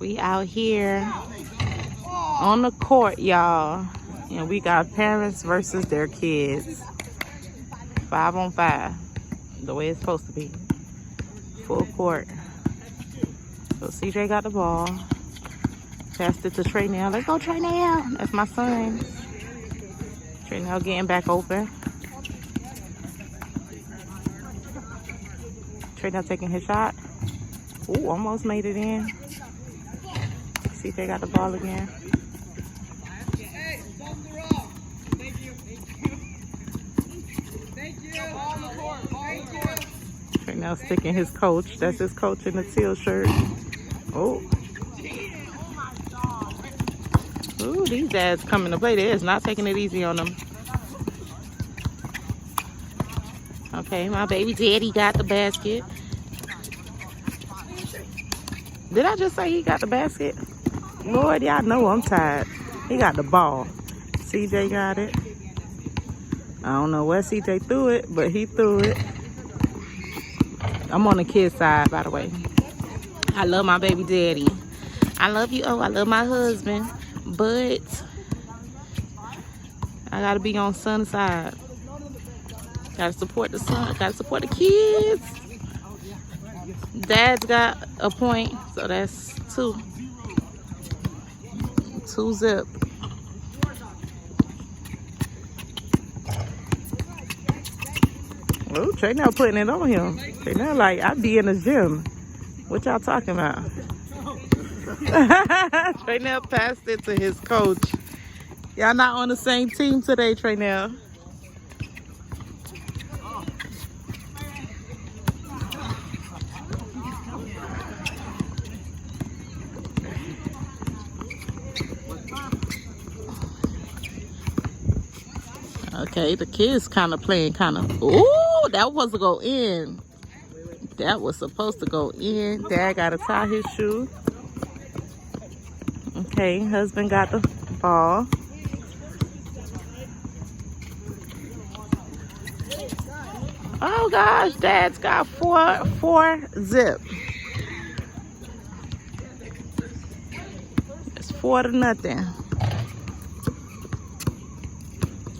We out here on the court, y'all. And we got parents versus their kids. 5-on-5. The way it's supposed to be. Full court. So CJ got the ball. Passed it to Traynell. Let's go, Traynell. That's my son. Traynell getting back open. Traynell taking his shot. Ooh, almost made it in. CJ got the ball again. Traynell sticking his coach. That's his coach in the teal shirt. Oh. Ooh, these dads coming to play. They is not taking it easy on them. Okay, my baby daddy got the basket. Did I just say he got the basket? Lord, y'all know I'm tired. He got the ball. CJ got it. I don't know where CJ threw it, but he threw it. I'm on the kid's side, by the way. I love my baby daddy. I love you. Oh, I love my husband. But I gotta be on son's side. Gotta support the son. Gotta support the kids. Dad's got a point, so that's 2. 2 zip. Oh, Traynell putting it on him. Traynell like, I be in the gym. What y'all talking about? Traynell passed it to his coach. Y'all not on the same team today, Traynell. Okay, the kids kind of playing kind of. Ooh, that was to go in. That was supposed to go in. Dad got to tie his shoe. Okay, husband got the ball. Oh gosh, Dad's got four zip. It's 4-0.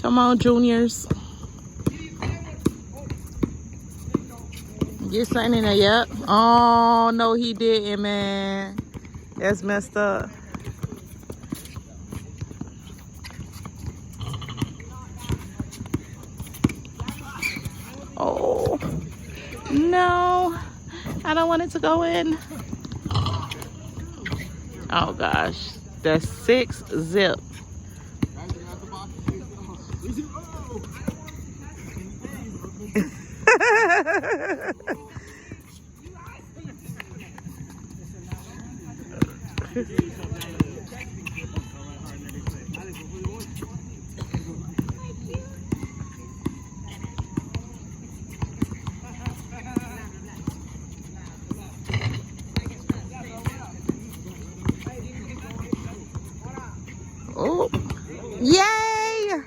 Come on, juniors. Get something in there, yep. Oh, no, he didn't, man. That's messed up. Oh, no. I don't want it to go in. Oh, gosh. That's 6 zip. Oh, yay!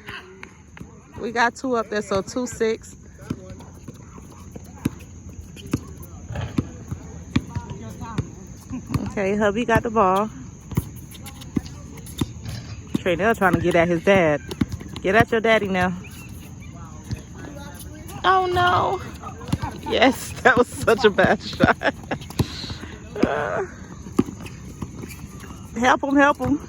We got 2 up there, so 2-6. Okay, hubby got the ball. Traynell trying to get at his dad. Get at your daddy now. Oh no. Yes, that was such a bad shot. Help him, help him.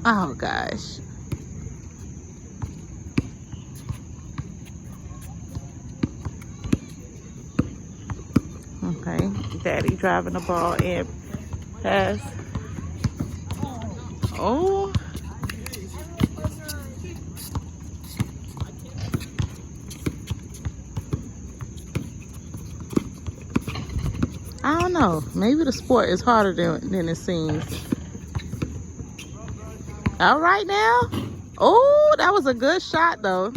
Oh gosh. Okay, daddy driving the ball in. Pass. Oh. I don't know. Maybe the sport is harder than it seems. All right now. Oh, that was a good shot though.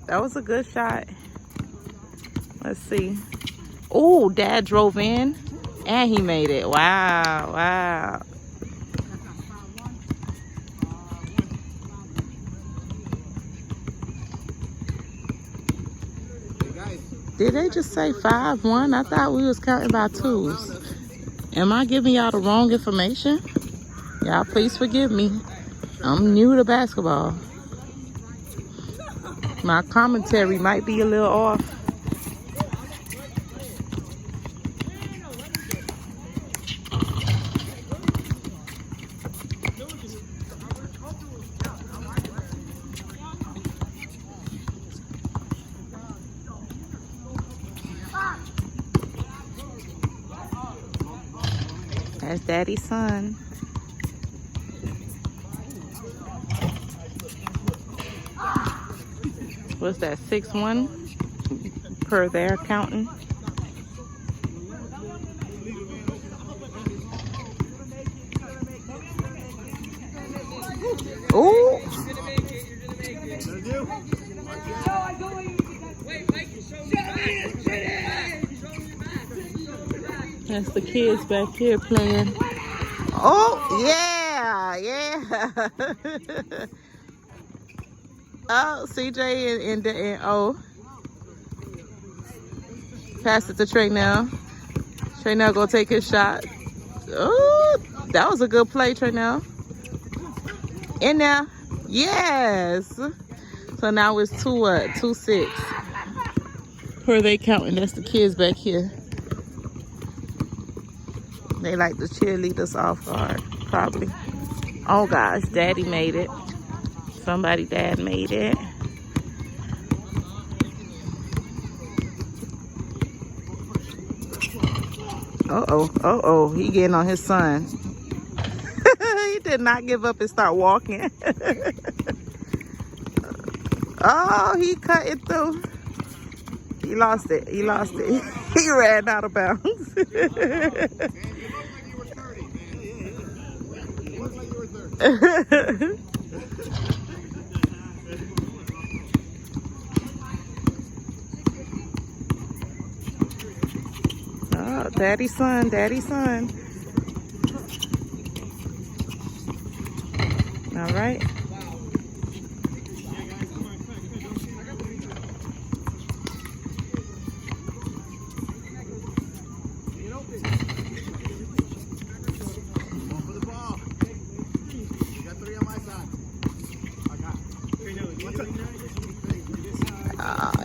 That was a good shot. Let's see. Oh, Dad drove in and he made it. Wow, wow. Hey guys. Did they just say 5-1? I thought we was counting by twos. Am I giving y'all the wrong information? Y'all please forgive me. I'm new to basketball. My commentary might be a little off. That's Daddy's son. What's that, 6-1 per their counting? Ooh. That's the kids back here playing. Oh, yeah, yeah. Oh, CJ and O. Pass it to Trey now. Trey now gonna take his shot. Oh, that was a good play, Trey now. In there. Yes. So now it's 2-6. Per they counting. That's the kids back here. They like to cheerlead us off guard, probably. Oh gosh, Daddy made it. Somebody dad made it. Uh-oh, he getting on his son. He did not give up and start walking. Oh, he cut it through. He lost it, he ran out of bounds. Oh, daddy's son. All right.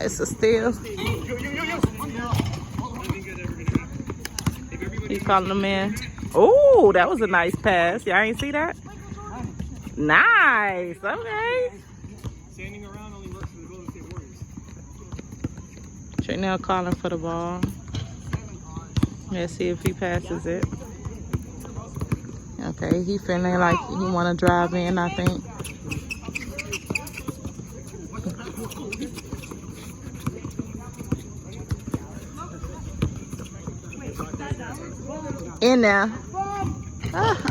It's a steal. He's calling him in. Oh, that was a nice pass. Y'all ain't see that? Nice. Okay. Standing around only works for the Golden State Warriors. Trey now calling for the ball. Let's see if he passes it. Okay, he feeling like he want to drive in, I think. In there.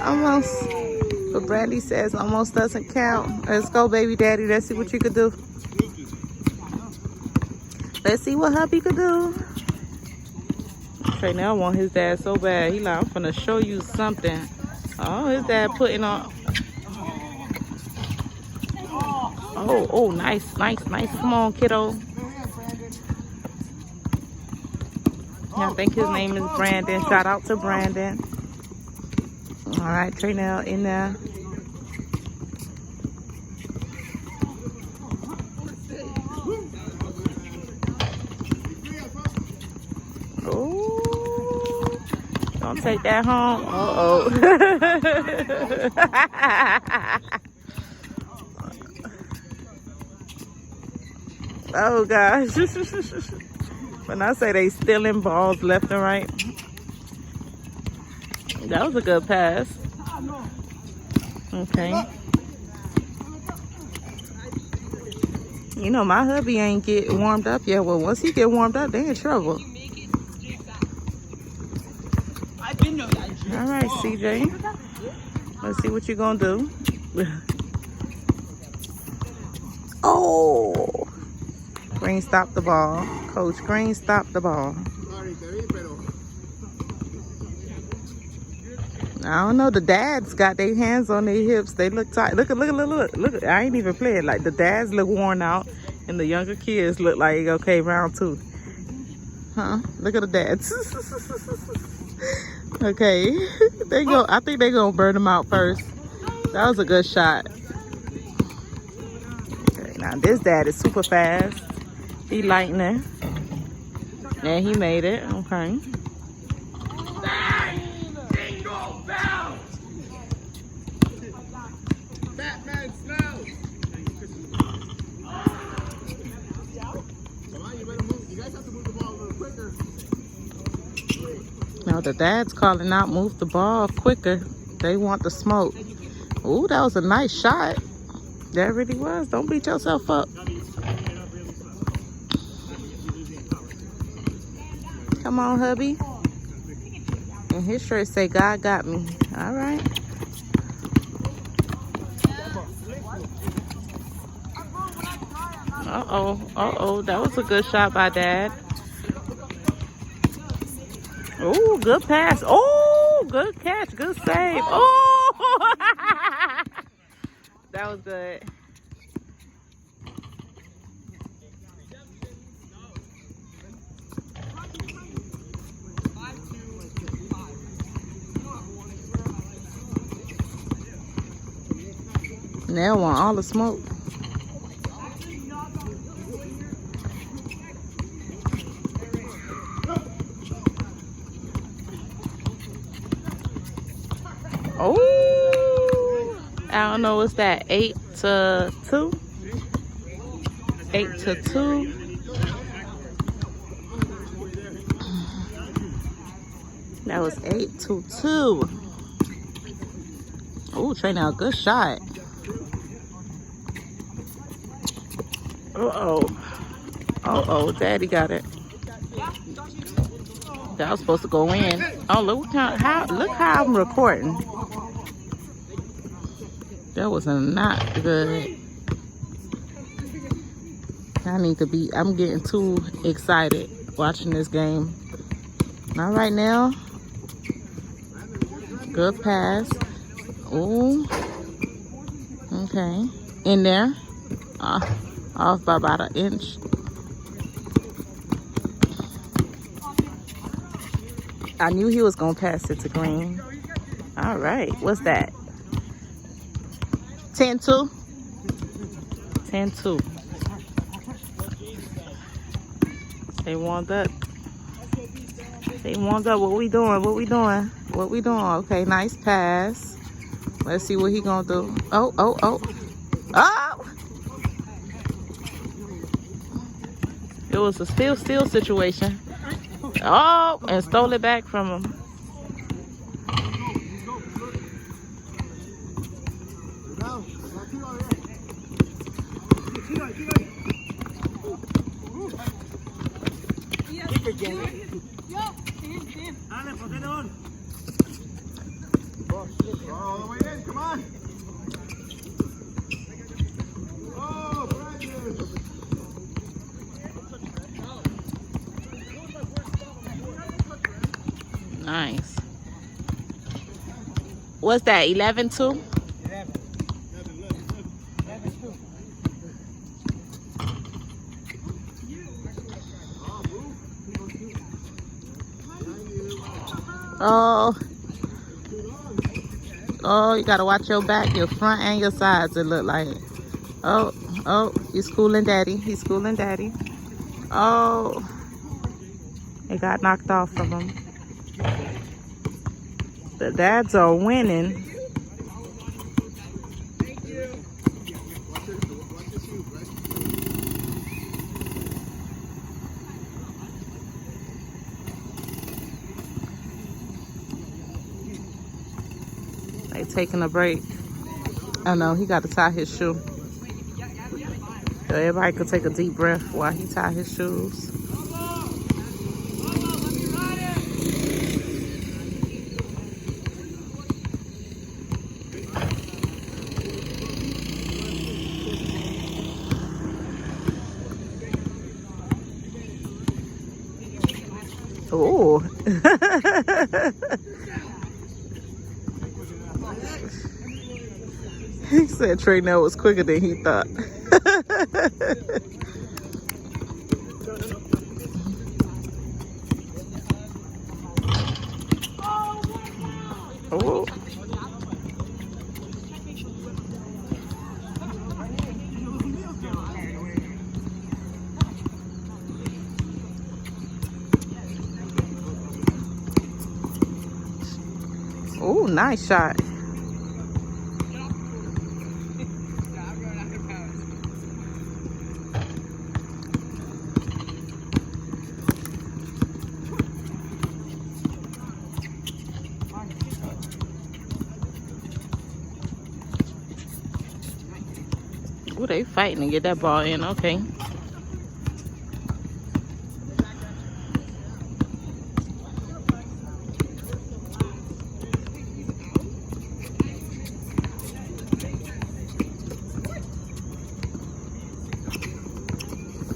Almost. But Brandy says almost doesn't count. Let's go, baby daddy. Let's see what you could do. Let's see what hubby could do. Trey now want his dad so bad. He like, I'm finna show you something. Oh, his dad putting on. Oh, nice. Come on, kiddo. I think his name is Brandon. Shout out to Brandon. All right, Trey now in there. Oh, don't take that home. Uh-oh. Oh, gosh. When I say they stealing balls left and right. That was a good pass. Okay. You know, my hubby ain't get warmed up yet. Well, once he get warmed up, they in trouble. All right, CJ. Let's see what you're going to do. Oh. Green stopped the ball. Coach Green stopped the ball. I don't know. The dads got their hands on their hips. They look tight. Look. I ain't even playing. Like, the dads look worn out, and the younger kids look like, okay, round 2. Huh? Look at the dads. Okay. They go. I think they gonna burn them out first. That was a good shot. Okay, now this dad is super fast. He lightning. And he made it. Okay. Batman smells. You better move. You guys have to move the ball a little quicker. Now the dad's calling out, move the ball quicker. They want the smoke. Ooh, that was a nice shot. That really was. Don't beat yourself up. Come on, hubby. And his shirt say, God got me. All right. Uh-oh. Uh-oh. That was a good shot by Dad. Oh, good pass. Oh, good catch. Good save. Oh! That was good. Now I want all the smoke. Oh, I don't know what's that, 8-2? 8-2. That was 8-2. Oh, Trey, now good shot. Uh-oh. Uh-oh, Daddy got it. That was supposed to go in. Oh, look how I'm recording. That was not good. I'm getting too excited watching this game. All right now. Good pass. Oh. Okay. In there. Off by about an inch. I knew he was going to pass it to Green. All right. What's that? 10-2? 10-2. They warmed up. They warmed up. What we doing? What we doing? What we doing? Okay, nice pass. Let's see what he going to do. Oh, oh, oh. Oh! It was a steal situation. Oh, and stole it back from him. All the way in, come on. Oh, Brandon. Nice. What's that, 11-2? 11-2. Oh, you gotta watch your back, your front and your sides, it look like. Oh, he's schooling Daddy. He's schooling Daddy. Oh, it got knocked off from him. The dads are winning. They taking a break. Oh no, he got to tie his shoe. So everybody could take a deep breath while he tie his shoes. Oh. He said Trey Nell was quicker than he thought. Oh. Oh, nice shot. Oh, they fighting to get that ball in. Okay.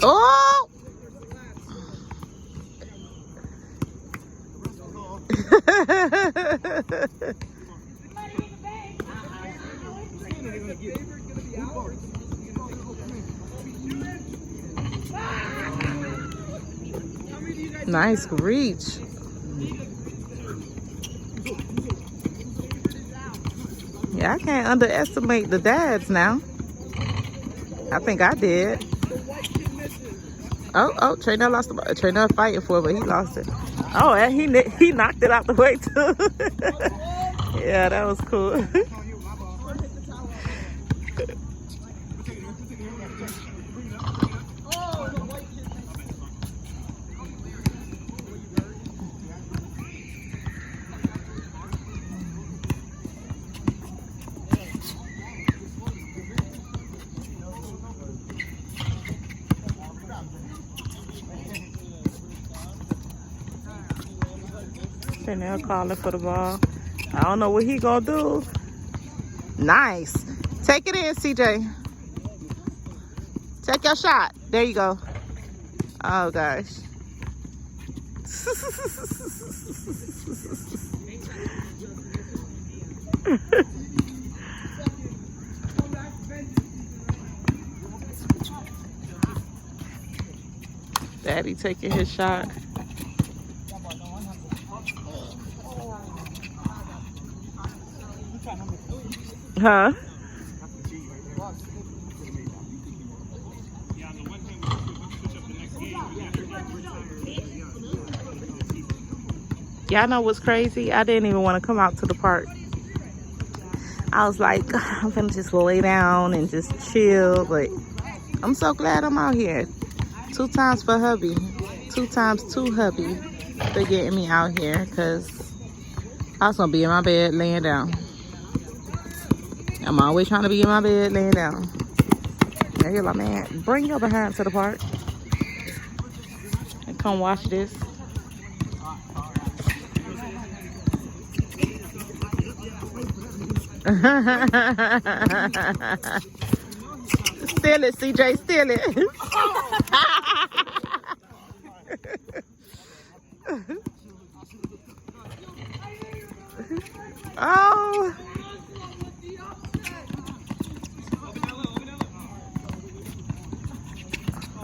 Oh! Nice reach. Yeah, I can't underestimate the dads now. I think I did. Oh, Traynell lost the ball. Traynell fighting for it, but he lost it. Oh, and he knocked it out the way too. Yeah, that was cool. Traynell calling for the ball. I don't know what he gonna do. Nice. Take it in, CJ. Take your shot. There you go. Oh, gosh. Daddy taking his shot. Huh? Y'all know what's crazy? I didn't even want to come out to the park. I was like, I'm gonna just lay down and just chill, but I'm so glad I'm out here. 2 times for hubby. 2 times to hubby for getting me out here, because I was gonna be in my bed laying down. I'm always trying to be in my bed laying down. I hear my man, bring your behind to the park and come watch this. Steal it, CJ, steal it. Oh.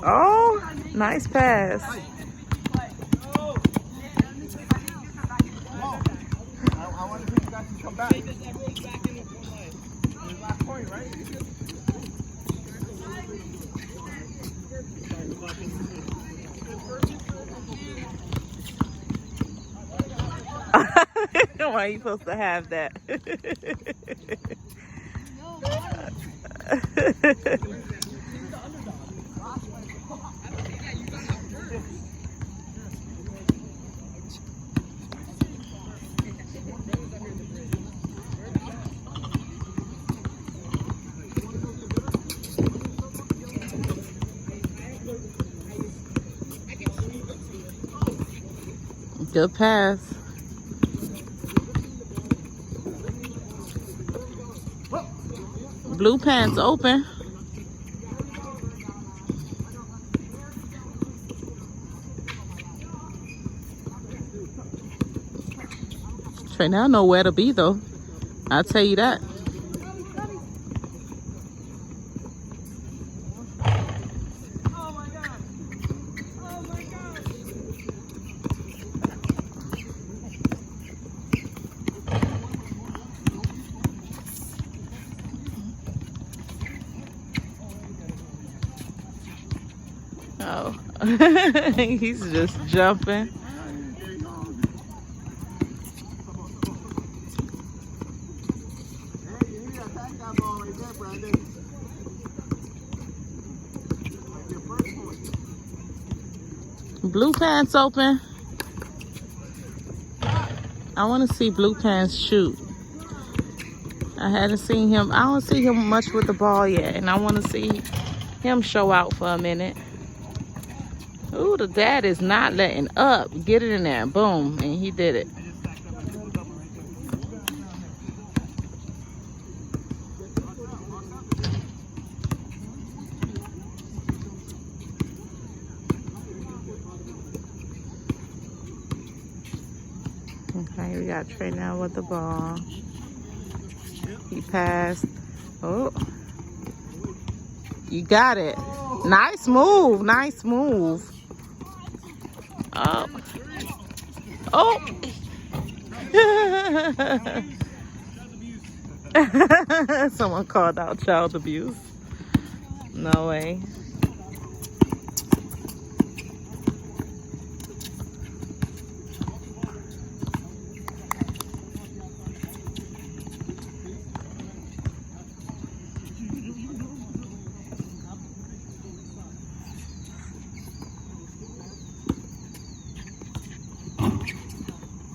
Oh, nice pass. I wonder if you guys can come back. Last point, right? Why are you supposed to have that? Good pass. Blue pants open. Traynell know where to be though. I'll tell you that. He's just jumping. Blue Pants open. I want to see Blue Pants shoot. I hadn't seen him. I don't see him much with the ball yet, and I want to see him show out for a minute. Ooh, the dad is not letting up. Get it in there. Boom. And he did it. Okay, we got Trey now with the ball. He passed. Oh. You got it. Nice move. Nice move. Oh. Oh. Someone called out child abuse. No way.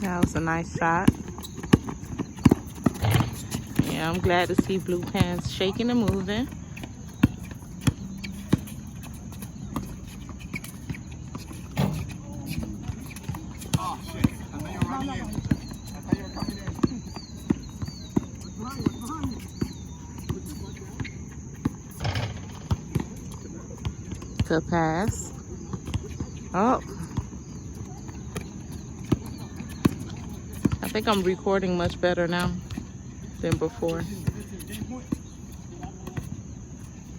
That was a nice shot. Yeah, I'm glad to see Blue Pants shaking and moving. Oh, shit. I thought you were running in. I thought you were coming in. What's behind you? To pass. Oh. I think I'm recording much better now than before.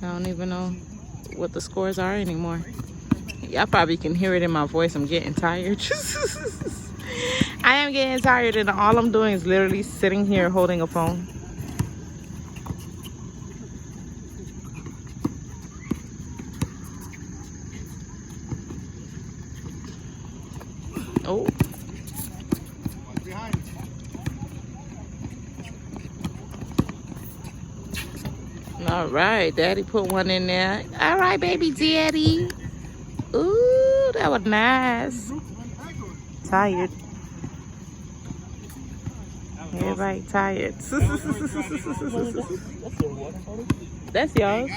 I don't even know what the scores are anymore. Y'all probably can hear it in my voice. I'm getting tired. I am getting tired, and all I'm doing is literally sitting here holding a phone. Oh. All right, Daddy put one in there. All right, baby daddy. Ooh, that was nice. Tired. Everybody tired. That's y'all.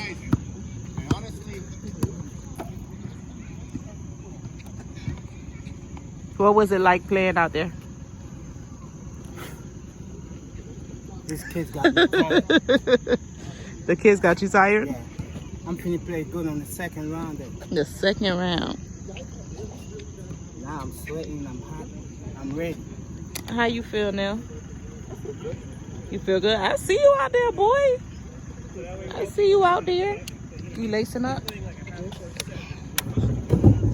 What was it like playing out there? This kid's got me tired. The kids got you tired? Yeah. I'm finna play good on the second round. The second round. Now I'm sweating, I'm hot, I'm ready. How you feel now? You feel good? I see you out there, boy. I see you out there. You lacing up?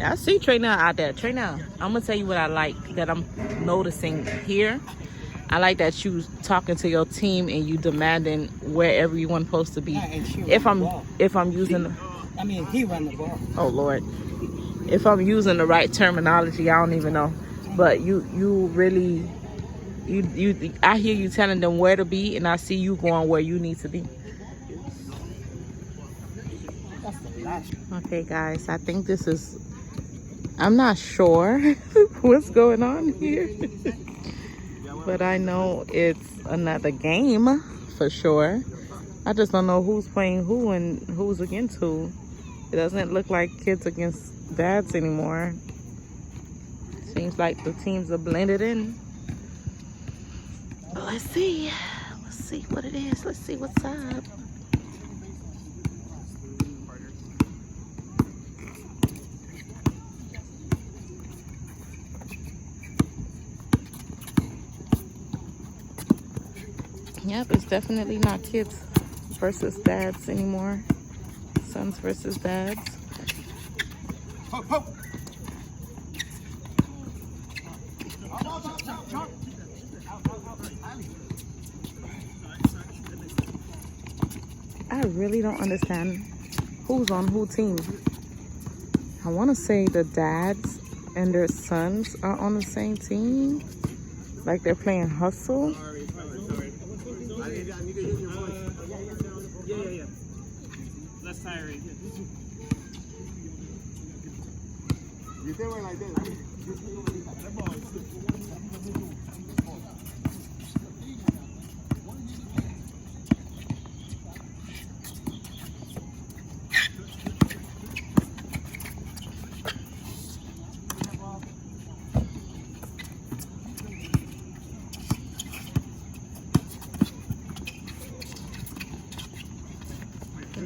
I see Trey now out there. Trey now, I'm gonna tell you what I like that I'm noticing here. I like that you talking to your team and you demanding where everyone's supposed to be. If I'm using he ran the ball. Oh Lord. If I'm using the right terminology, I don't even know. But you really I hear you telling them where to be, and I see you going where you need to be. Okay guys, I think this is, I'm not sure what's going on here. But I know it's another game for sure. I just don't know who's playing who and who's against who. It doesn't look like kids against dads anymore. Seems like the teams are blended in. But let's see. Let's see what it is. Let's see what's up. Yep, it's definitely not kids versus dads anymore. Sons versus dads. Ho, ho. I really don't understand who's on who team. I want to say the dads and their sons are on the same team. Like they're playing hustle. Sorry. I need to hear your voice. Yeah. Less tiring. You do it like this.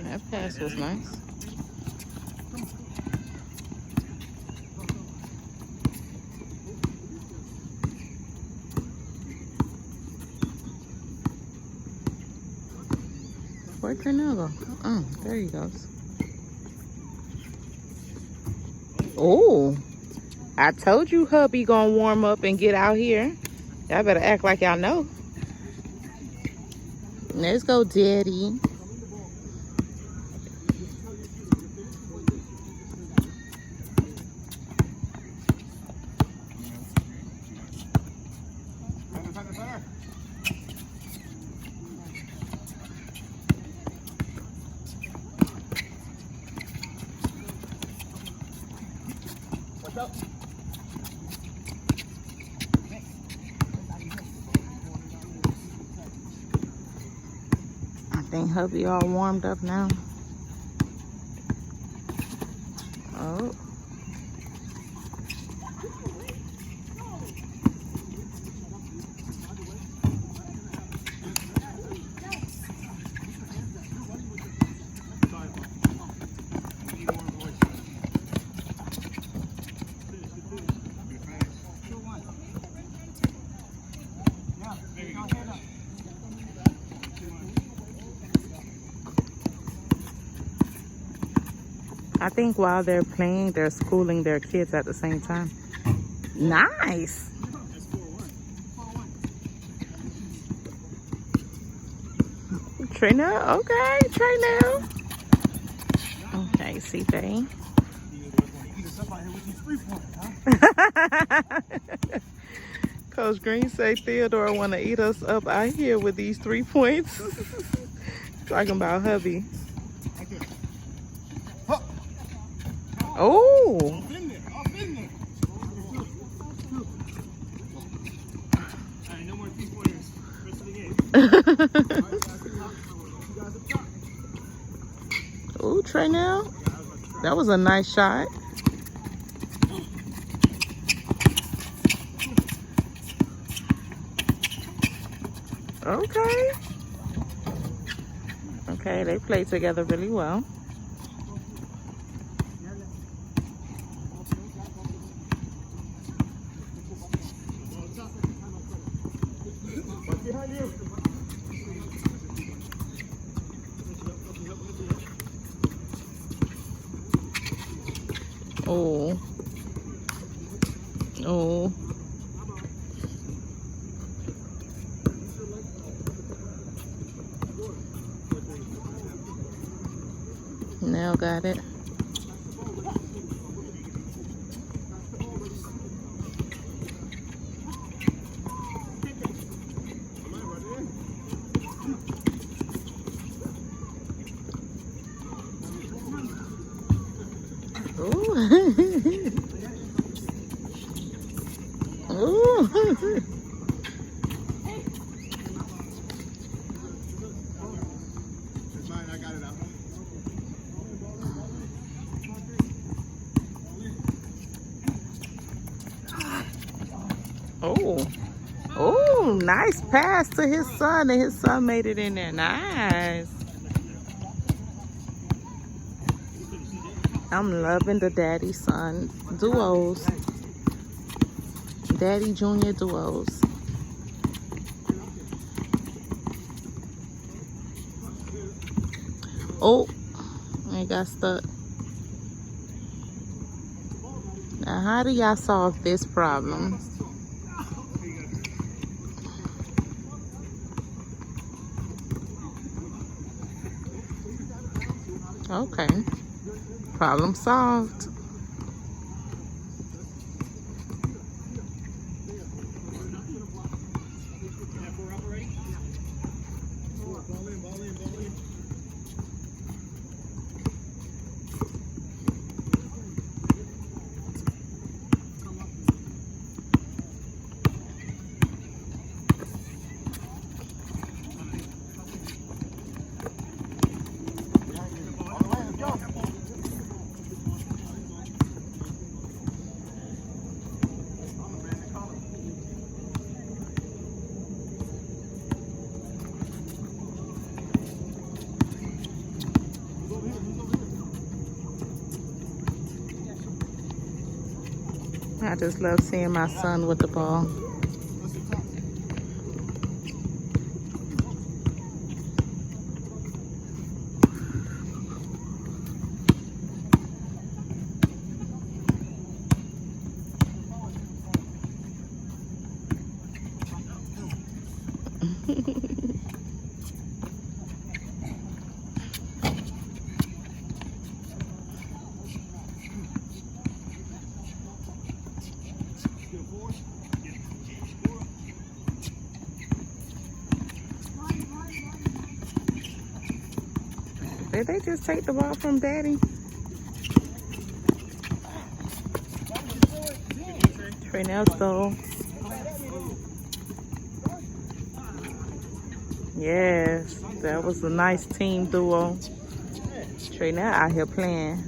That pass was nice. Where'd Cornell go? Oh, there he goes. Oh, I told you hubby gonna warm up and get out here. Y'all better act like y'all know. Let's go, daddy. I think hubby all warmed up now. Oh. I think while they're playing, they're schooling their kids at the same time. Nice. Trina, okay, Trina. Okay, CJ. Coach Green say Theodore want to eat us up out here with these 3 points. Talking about hubby. Oh. Alright, no more 3-pointers. Rest of the game. Ooh, Trey now. That was a nice shot. Okay. Okay, they play together really well. Oh. Oh. Now got it. Ooh. It's mine, I got it out. Oh. Oh, nice pass to his son, and his son made it in there. Nice. I'm loving the daddy-son duos. Daddy Junior duos. Oh, I got stuck. Now, how do y'all solve this problem? Okay. Problem solved. I just love seeing my son with the ball. Did they just take the ball from Daddy? Traynell stole. Yes, that was a nice team duo. Traynell out here playing.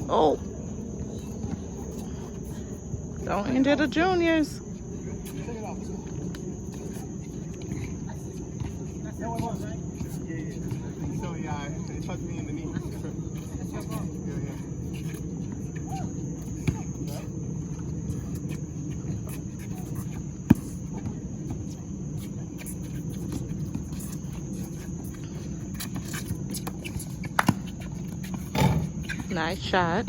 Oh. Don't injure the juniors. So yeah, it touched me in the knee. Nice shot.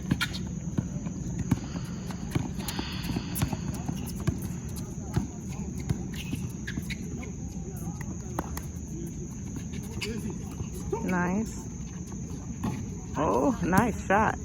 Nice. Oh, nice shot.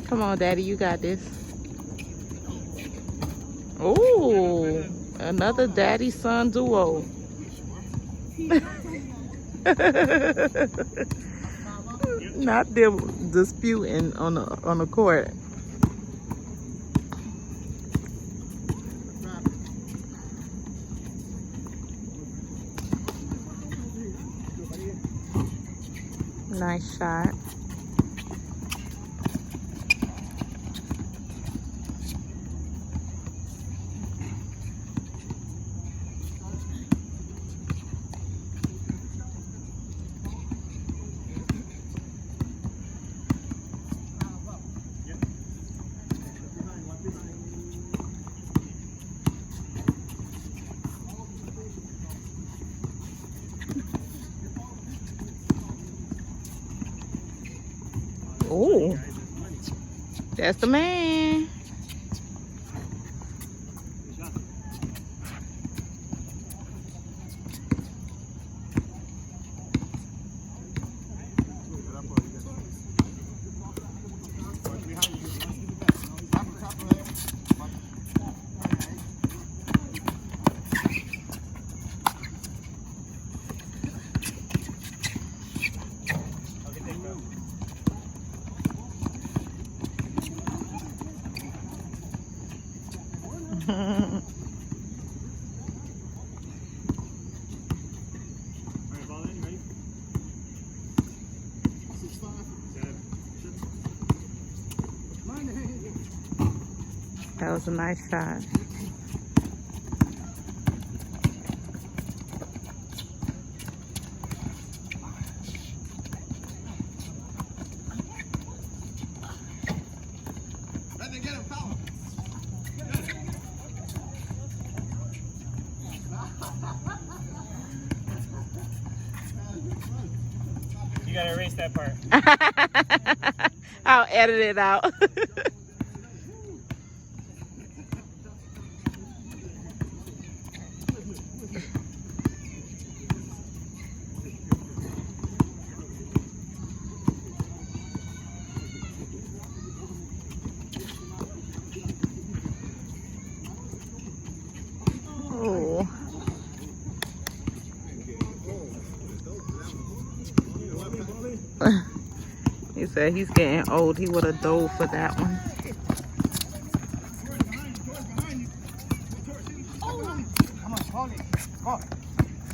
Come on, Daddy, you got this. Oh, another daddy-son duo. Not them disputing on the court. Nice shot. Oh, that's the man. That was a nice shot. You gotta erase that part. I'll edit it out. Oh. He said he's getting old. He would have dove for that one. Come on, hold it. Go.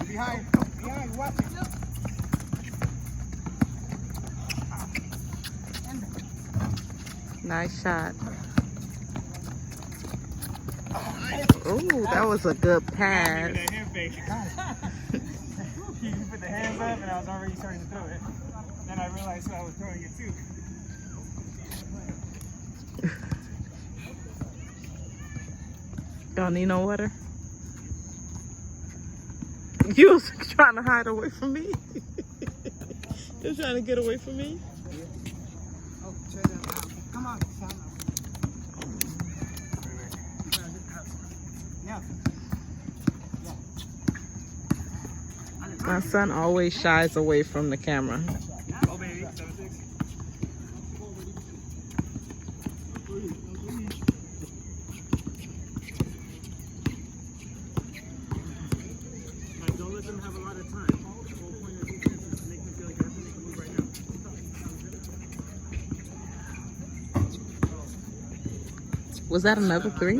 Behind. Behind, watch it. Nice shot. Ooh, that was a good pass. That hand fake. You put the hands up and I was already starting to throw it. Then I realized I was throwing it too. Y'all need no water? You was trying to hide away from me? You trying to get away from me? Oh, check that out. Come on, son. Yeah. My son always shies away from the camera. Oh, baby. 7-6. Don't let them have a lot of time. The whole point of defense is to make them feel like they have to make a move right now. Was that another three?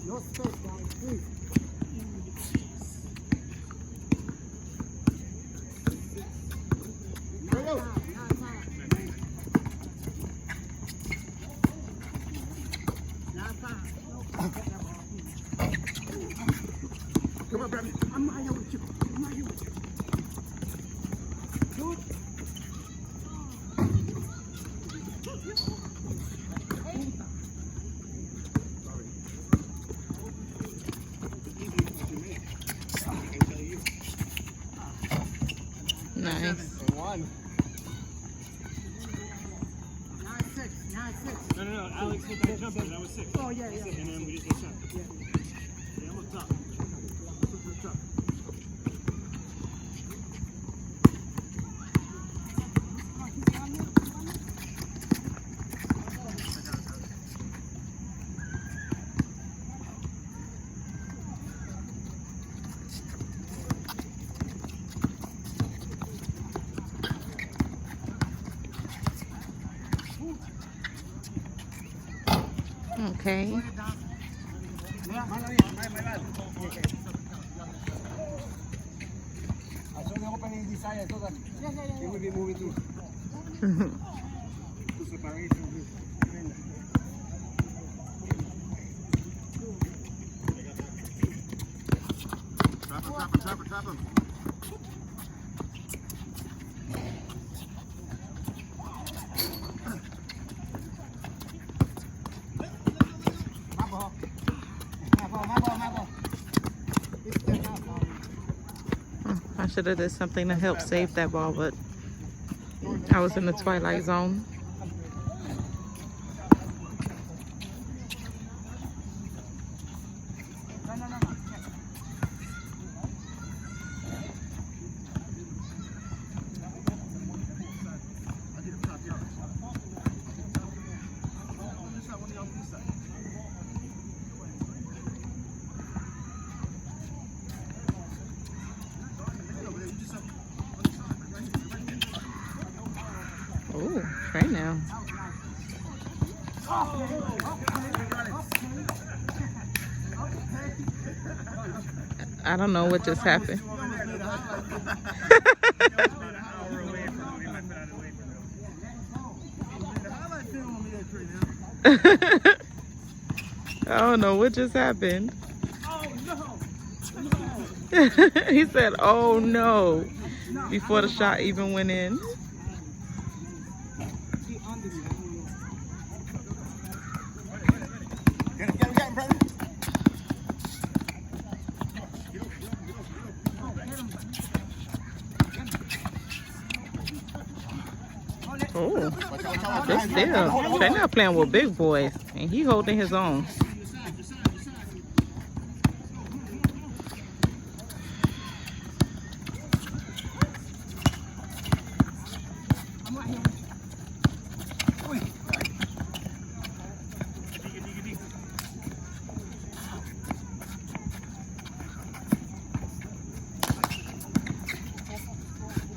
No space, guys. Please. Come on, Bradley. I'm right here with you. I'm right here with you. Good. Nice. One. 9-6. 9-6. No, Alex hit that jumper. That was 6. Oh, yeah, yeah. And then we just get shot. Yeah. Yeah, I'm up top. Okay. Yeah, my lad. I saw the opening desire so that it will be moving too. To separation. Trap him. I should have did something to help save that ball, but I was in the twilight zone. Oh, right now. I don't know what just happened. I don't know what just happened. He said, "Oh no," before the shot even went in. Get him, brother. Oh, they still. They're not playing with big boys, and he holding his own.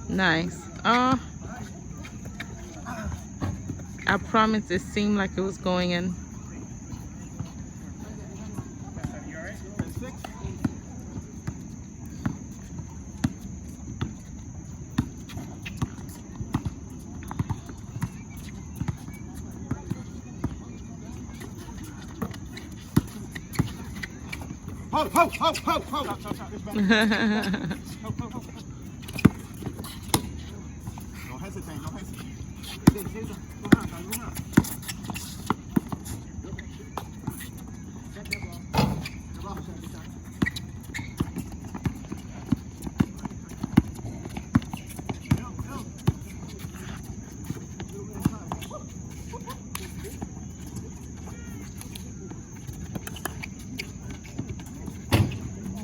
Nice. I promise it seemed like it was going in. You alright? Ho, ho, ho, ho, ho. Stop. Don't hesitate, don't hesitate.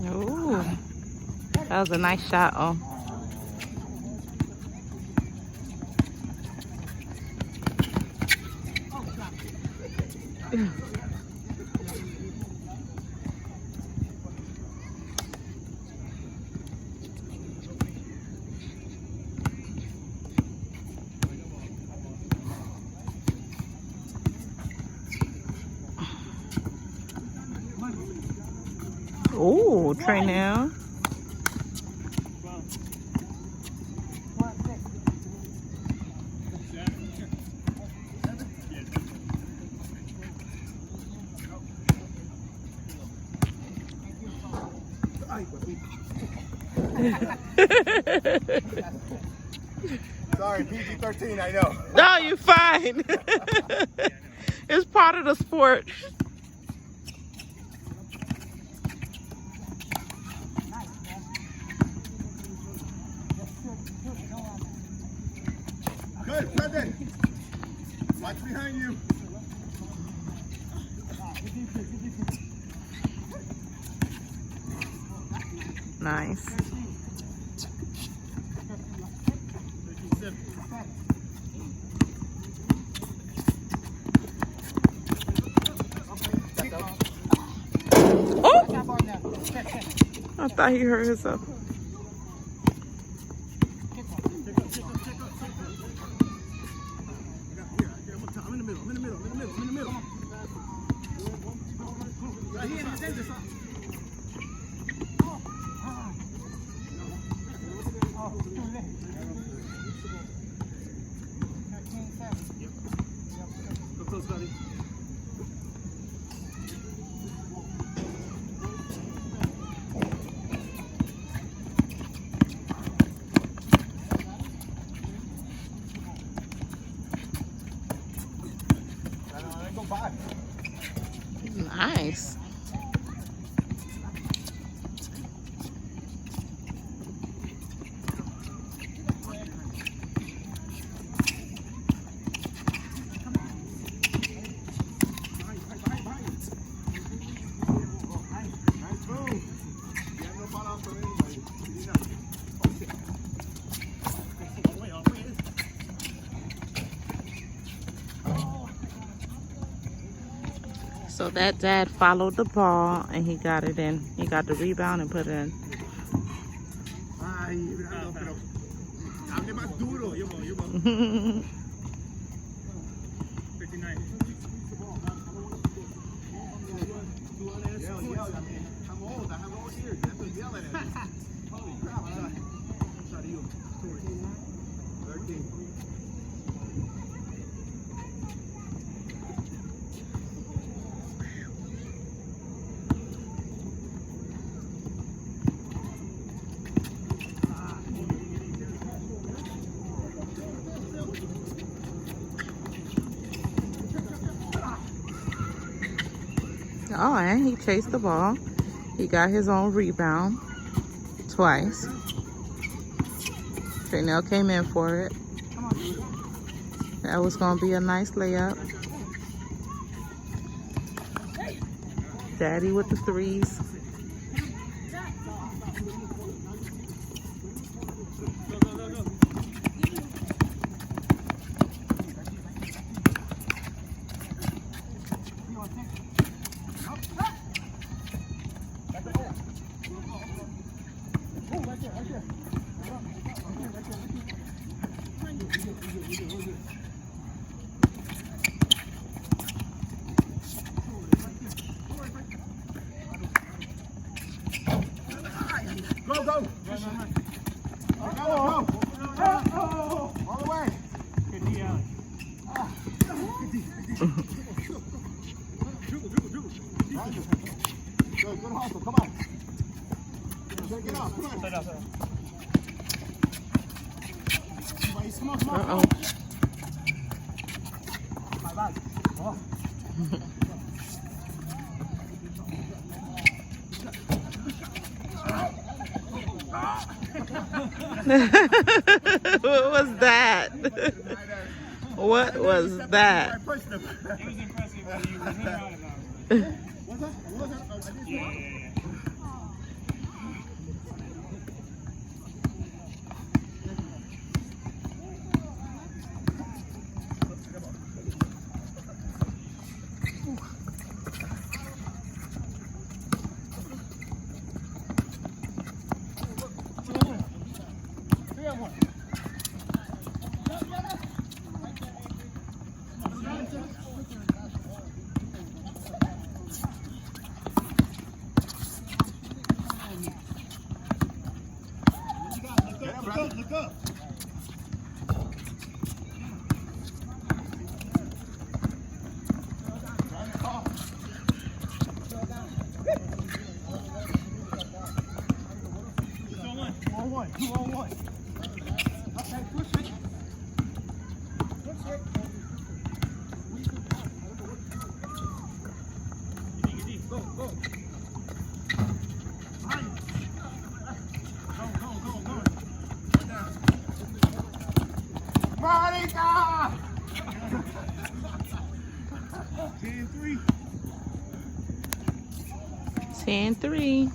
Ooh, that was a nice shot. Oh. Ooh, Trey now. Sorry, PG-13, I know. No, you're fine. It's part of the sport. Good, Brendan. Watch behind you. Nice. Oh! I thought he hurt himself. I'm in the middle. Right here, Go close, buddy. Go by. Nice. So that dad followed the ball and he got it in. He got the rebound and put it in. Ay, no, pero hable más duro. Yo voy. 59. Yell, I mean, I'm old. I have old ears. You have to yell at it. Holy crap. I'm sorry, you. 13. Oh, and he chased the ball. He got his own rebound twice. Traynell came in for it. That was going to be a nice layup. Daddy with the threes. Go, go. Go. All the way. Good D, Alex. Good hustle. Come on. Get off. Come on. Set up. Come on. Come on. Uh-oh. My bad. Oh. What was that? What was that? It was impressive what you were running out about. What's that? What was that? I didn't see Yeah. Look up. Two on one. Okay, push it. Go. Go. Monica! 10-3. 10-3.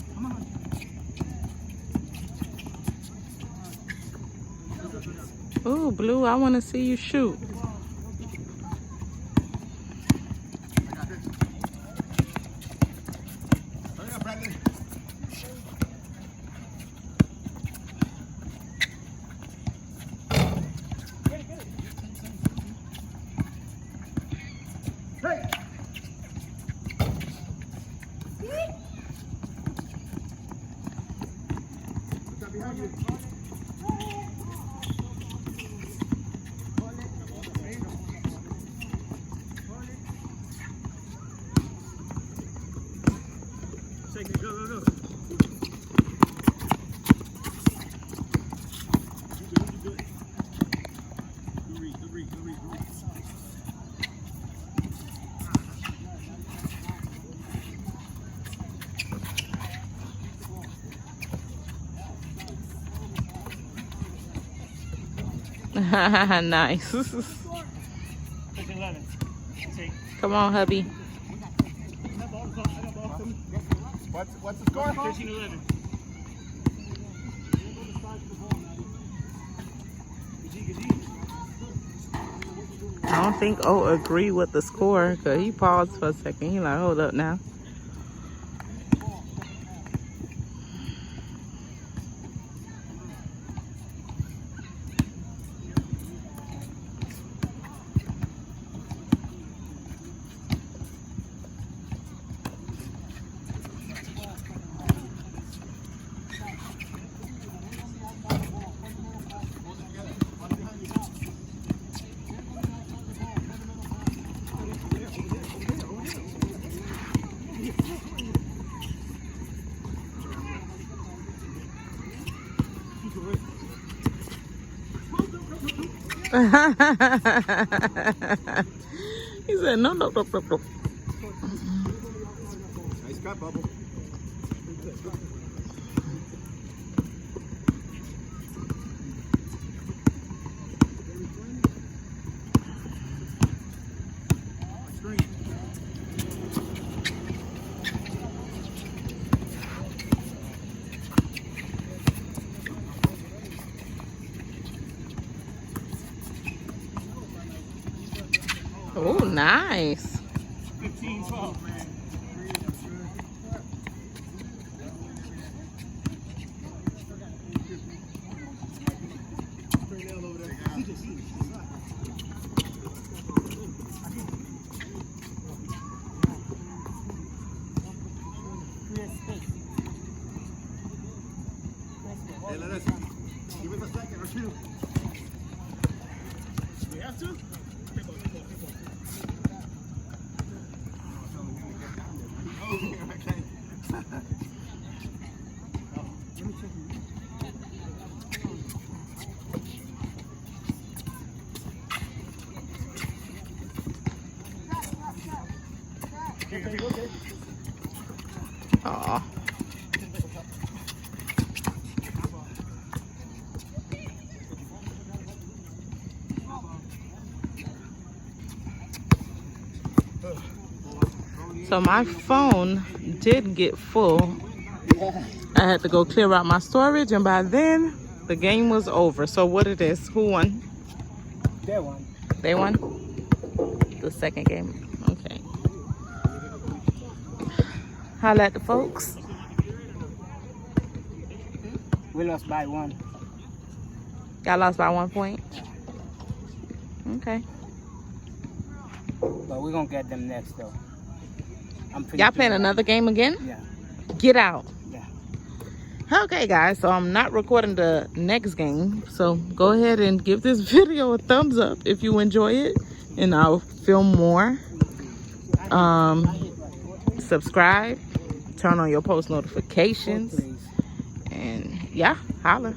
Ooh, Blue, I want to see you shoot. Hurry up, Bradley. Hey! Look up behind you. Go. Good read. Nice. 11. Come on, hubby. What's the score? 13-11. I don't think O agree with the score because he paused for a second. He like, hold up now. He said, no. Nice cut, Bubble. Oh, nice. 15-12, man. or two. We have to? Oh, okay. Aw. So my phone did get full. I had to go clear out my storage, and by then the game was over. So what it is? Who won? They won. They won? The second game. Okay. Holla at the folks. We lost by 1. Y'all lost by 1 point? Okay. But we're gonna get them next though. Y'all playing another game again? Yeah. Get out. Yeah. Okay guys, so I'm not recording the next game, so go ahead and give this video a thumbs up if you enjoy it, and I'll film more. Subscribe, turn on your post notifications, and yeah, holla.